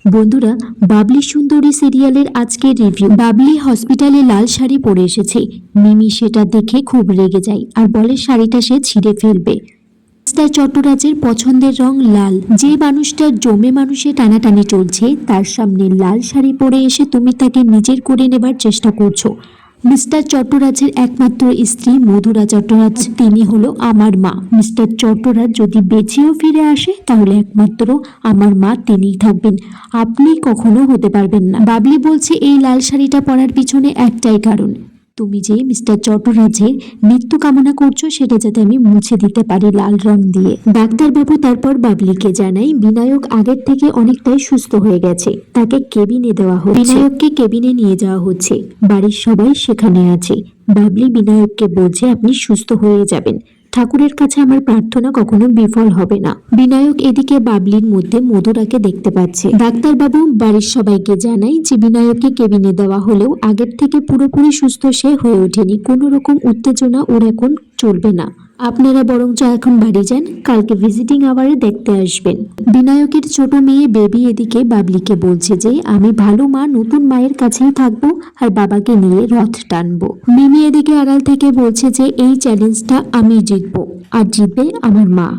বন্ধুরা, বাবলি সুন্দরী সিরিয়ালের আজকের রিভিউ। বাবলি হসপিটালে লাল শাড়ি পরে এসেছে। মিমি সেটা দেখে খুব রেগে যায় আর বলে শাড়িটা সে ছিঁড়ে ফেলবে। মিস্টার চট্টরাজের পছন্দের রং লাল। যে মানুষটা জমে মানুষে টানাটানি চলছে তার সামনে লাল শাড়ি পরে এসে তুমি তাকে নিজের করে নেবার চেষ্টা করছো। মিস্টার চট্টরাজের একমাত্র স্ত্রী মধুরা চট্টরাজ, তিনি হলো আমার মা। মিস্টার চট্টরাজ যদি বেঁচেও ফিরে আসে তাহলে একমাত্র আমার মা তিনিই থাকবেন, আপনি কখনো হতে পারবেন না। বাবলি বলছে এই লাল শাড়িটা পরার পিছনে একটাই কারণ, তুমি যে মিস্টার চট্টরাজের মৃত্যু কামনা করছো সেটা যাতে আমি মুছে দিতে পারি লাল রং দিয়ে। ডাক্তারবাবু তারপর বাবলিকে জানাই বিনায়ক আগের থেকে অনেকটাই সুস্থ হয়ে গেছে, তাকে কেবিনে দেওয়া হচ্ছে। বিনায়ককে কেবিনে নিয়ে যাওয়া হচ্ছে, বাড়ির সবাই সেখানে আছে। বাবলি বিনায়ককে বলছে আপনি সুস্থ হয়ে যাবেন, ঠাকুরের কাছে আমার প্রার্থনা কখনো বিফল হবে না। বিনায়ক এদিকে বাবলির মধ্যে মধুরাকে দেখতে পাচ্ছে। ডাক্তারবাবু বাড়ির সবাইকে জানাই যে বিনায়ককে কেবিনে দেওয়া হলেও আগের থেকে পুরোপুরি সুস্থ সে হয়ে ওঠেনি, কোনো রকম উত্তেজনা ওর এখন চলবে না। আপনারা বরঞ্চ এখন বাড়ি যান, কালকে ভিজিটিং আওয়ারে দেখতে আসবেন। বিনায়কের ছোট মেয়ে বেবি এদিকে বাবলিকে বলছে যে আমি ভালো মা নতুন মায়ের কাছেই থাকবো আর বাবাকে নিয়ে রথ টানবো। মিমি এদিকে আড়াল থেকে বলছে যে এই চ্যালেঞ্জটা আমি জিতবো আর জিতবে আমার মা।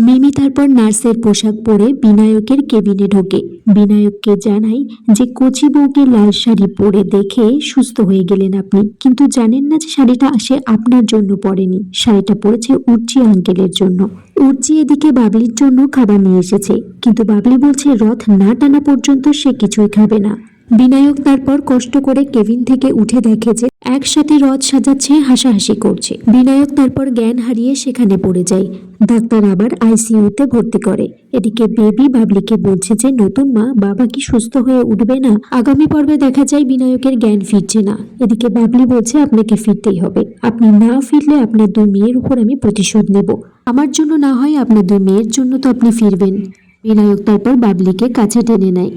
মিমি তারপর নার্সের পোশাক পরে বিনায়কের কেবিনে ঢোকে। বিনায়ককে জানাই যে কচি বউকে লাল শাড়ি পরে দেখে সুস্থ হয়ে গেলেন আপনি, কিন্তু জানেন না যে শাড়িটা আসে আপনার জন্য পরেনি, শাড়িটা পরেছে উর্চি আঙ্কেলের জন্য। উর্চি এদিকে বাবলির জন্য খাবার নিয়ে এসেছে, কিন্তু বাবলি বলছে রথ না টানা পর্যন্ত সে কিছুই খাবে না। বিনায়ক তারপর কষ্ট করে কেবিন থেকে উঠে দেখে যে একসাথে রথ সাজাচ্ছে, হাসাহাসি করছে। বিনায়ক তারপর জ্ঞান হারিয়ে সেখানে পড়ে যায়। ডাক্তার আবার আইসিইউতে ভর্তি করে। এদিকে বেবি বাবলিকে বলছে যে নতুন মা বাবা কি সুস্থ হয়ে উঠবে না। আগামী পর্বে দেখা যায় বিনায়কের জ্ঞান ফিরছে না। এদিকে বাবলি বলছে আপনাকে ফিরতেই হবে, আপনি না ফিরলে আপনার দুই মেয়ের উপর আমি প্রতিশোধ নেব। আমার জন্য না হয় আপনার দুই মেয়ের জন্য তো আপনি ফিরবেন। বিনায়ক তারপর বাবলিকে কাছে টেনে নেয়।